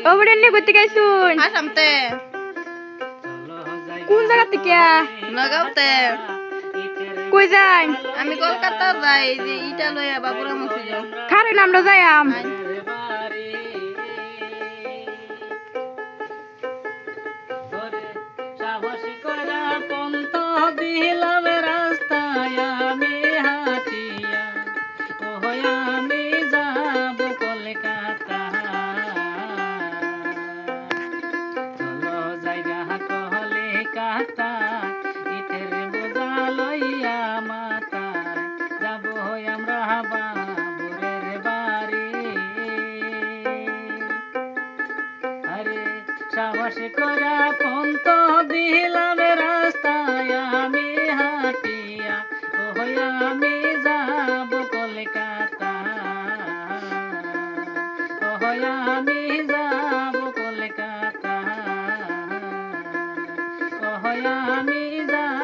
ও বড় নে কইতে গাইছুন আসামতে কোন জায়গা থেকে নগাঁওতে কই যাই আমি কলকাতা যাই যে ইটা লইয়া বাবুরা মুছি যাও খারে নামটা যাইয়াম সাহসী করা পন্থ দিলাম রাস্তায় আমি হাঁটিয়া ওহ আমি যাব কলকাতা চলো জায়গা কলিকাতা ইটের বোঝা লইয়া মাথায় যাব আমরা বাবুরের বাড়ি আরে সাহস করা পন্থ দিলাম রাস্তায় আমি হাঁটিয়া ওহ আমি যাব কলকাতা ওহ আমি যাব কলকাতা ওহ আমি যাব